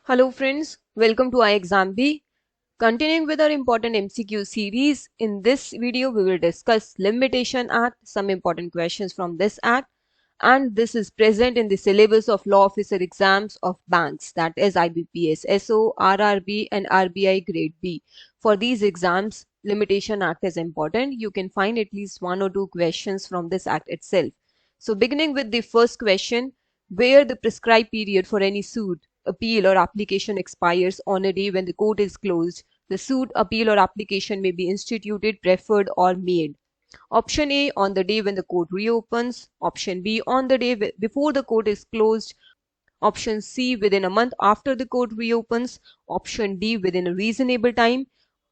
Hello friends, welcome to iExamB. Continuing with our important MCQ series, in this video we will discuss Limitation Act, some important questions from this act, and this is present in the syllabus of law officer exams of banks, that is IBPS, SO, RRB and RBI grade B. For these exams, Limitation Act is important. You can find at least one or two questions from this act itself. So beginning with the first question, where the prescribed period for any suit, appeal or application expires on a day when the court is closed, the suit, appeal or application may be instituted, preferred or made. Option A, on the day when the court reopens. Option B, on the day before the court is closed. Option C, within a month after the court reopens. Option D, within a reasonable time.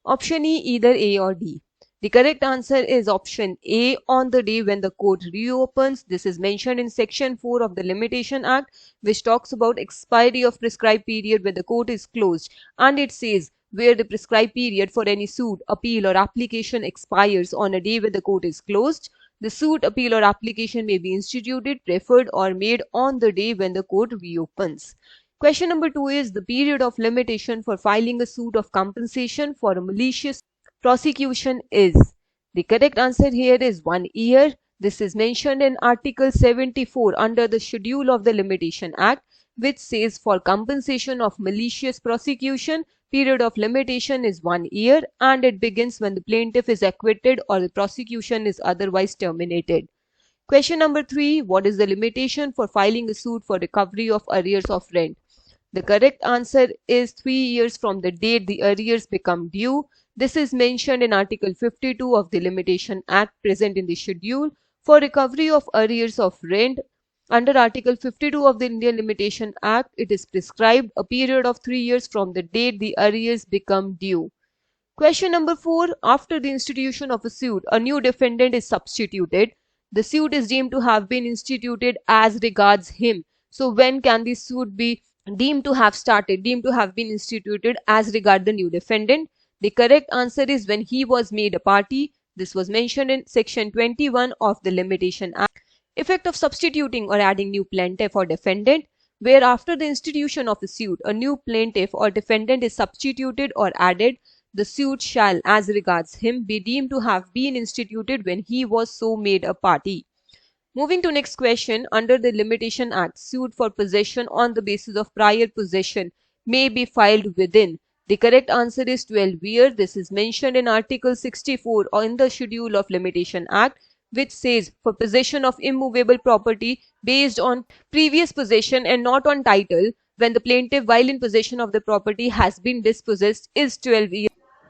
Option E, either A or D. The correct answer is option A, on the day when the court reopens. This is mentioned in section 4 of the Limitation Act, which talks about expiry of prescribed period when the court is closed, and it says where the prescribed period for any suit, appeal or application expires on a day when the court is closed, the suit, appeal or application may be instituted, preferred or made on the day when the court reopens. Question number 2 is the period of limitation for filing a suit of compensation for a malicious prosecution is. The correct answer here is 1 year. This is mentioned in Article 74 under the Schedule of the Limitation Act, which says for compensation of malicious prosecution, period of limitation is 1 year and it begins when the plaintiff is acquitted or the prosecution is otherwise terminated. Question number 3. What is the limitation for filing a suit for recovery of arrears of rent? The correct answer is 3 years from the date the arrears become due. This is mentioned in Article 52 of the Limitation Act present in the schedule. For recovery of arrears of rent, under Article 52 of the Indian Limitation Act, it is prescribed a period of 3 years from the date the arrears become due. Question number 4. After the institution of a suit, a new defendant is substituted. The suit is deemed to have been instituted as regards him. So when can the suit be deemed to have started, deemed to have been instituted as regard the new defendant? The correct answer is when he was made a party. This was mentioned in section 21 of the Limitation Act. Effect of substituting or adding new plaintiff or defendant, where after the institution of a suit, a new plaintiff or defendant is substituted or added, the suit shall, as regards him, be deemed to have been instituted when he was so made a party. Moving to next question, under the Limitation Act, suit for possession on the basis of prior possession may be filed within. The correct answer is 12 years. This is mentioned in Article 64 in the Schedule of Limitation Act, which says for possession of immovable property based on previous possession and not on title, when the plaintiff while in possession of the property has been dispossessed, is 12 years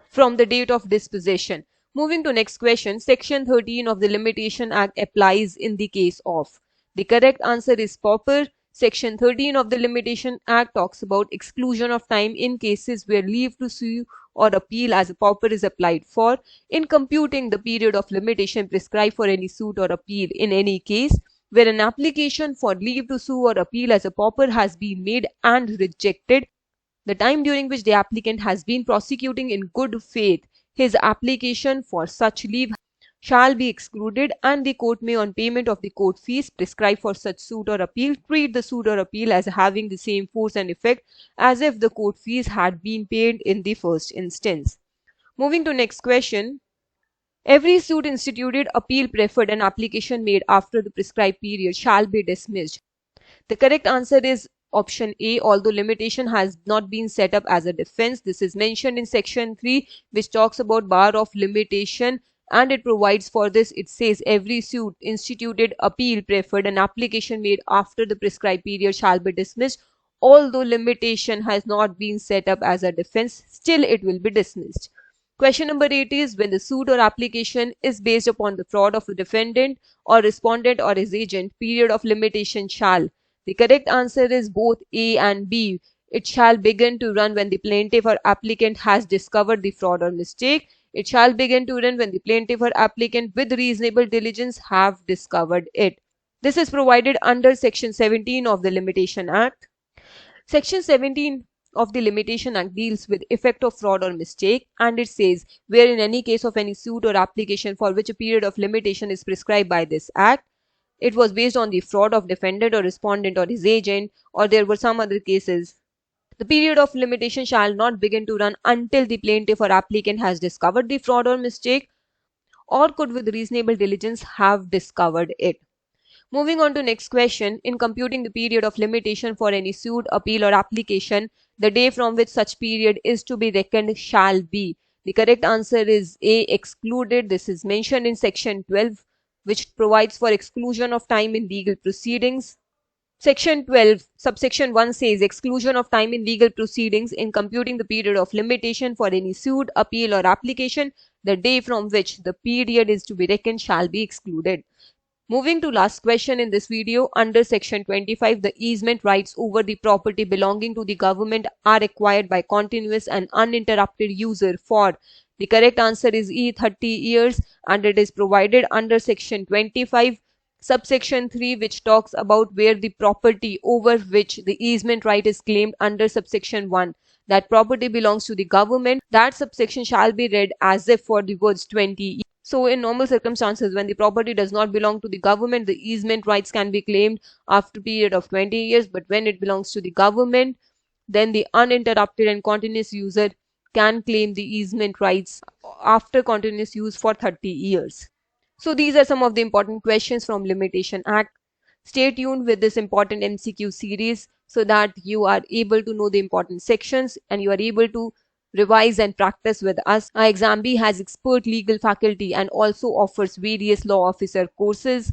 from the date of dispossession. Moving to next question, section 13 of the Limitation Act applies in the case of. The correct answer is pauper. Section 13 of the Limitation Act talks about exclusion of time in cases where leave to sue or appeal as a pauper is applied for. In computing the period of limitation prescribed for any suit or appeal in any case where an application for leave to sue or appeal as a pauper has been made and rejected, the time during which the applicant has been prosecuting in good faith his application for such leave shall be excluded, and the court may, on payment of the court fees prescribed for such suit or appeal, treat the suit or appeal as having the same force and effect as if the court fees had been paid in the first instance. Moving to next question. Every suit instituted, appeal preferred and application made after the prescribed period shall be dismissed. The correct answer is option A, although limitation has not been set up as a defense. This is mentioned in section 3, which talks about bar of limitation, and it provides for this. It says every suit instituted, appeal preferred and application made after the prescribed period shall be dismissed. Although limitation has not been set up as a defense, still it will be dismissed. Question number 8 is when the suit or application is based upon the fraud of a defendant or respondent or his agent, period of limitation shall. The correct answer is both A and B. It shall begin to run when the plaintiff or applicant has discovered the fraud or mistake. It shall begin to run when the plaintiff or applicant with reasonable diligence have discovered it. This is provided under section 17 of the Limitation Act. Section 17 of the Limitation Act deals with effect of fraud or mistake, and it says where in any case of any suit or application for which a period of limitation is prescribed by this act, it was based on the fraud of defendant or respondent or his agent, or there were some other cases The period of limitation shall not begin to run until the plaintiff or applicant has discovered the fraud or mistake, or could with reasonable diligence have discovered it. Moving on to next question. In computing the period of limitation for any suit, appeal or application, the day from which such period is to be reckoned shall be. The correct answer is A, excluded. This is mentioned in section 12, which provides for exclusion of time in legal proceedings. Section 12, subsection 1 says exclusion of time in legal proceedings. In computing the period of limitation for any suit, appeal or application, the day from which the period is to be reckoned shall be excluded. Moving to last question in this video, under section 25, the easement rights over the property belonging to the government are acquired by continuous and uninterrupted user for. The correct answer is E, 30 years, and it is provided under section 25, subsection 3, which talks about where the property over which the easement right is claimed under subsection 1. That property belongs to the government. That subsection shall be read as if for the words 20. So in normal circumstances, when the property does not belong to the government, the easement rights can be claimed after a period of 20 years. But when it belongs to the government, then the uninterrupted and continuous user can claim the easement rights after continuous use for 30 years. So these are some of the important questions from Limitation Act. Stay tuned with this important MCQ series so that you are able to know the important sections and you are able to revise and practice with us. iExamB has expert legal faculty and also offers various law officer courses.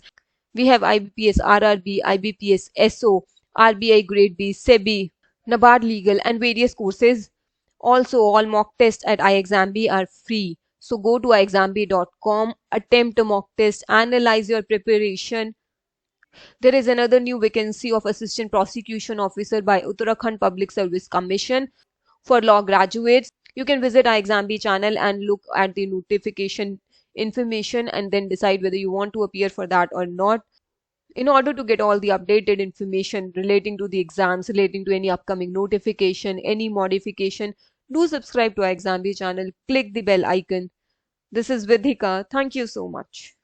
We have IBPS RRB, IBPS SO, RBI Grade B, SEBI, NABARD Legal and various courses. Also, all mock tests at iExamB are free. So go to iexamb.com, attempt a mock test, analyze your preparation. There is another new vacancy of Assistant Prosecution Officer by Uttarakhand Public Service Commission for law graduates. You can visit iExamB channel and look at the notification information and then decide whether you want to appear for that or not. In order to get all the updated information relating to the exams, relating to any upcoming notification, any modification, do subscribe to iExamB channel, click the bell icon. This is Vidhika. Thank you so much.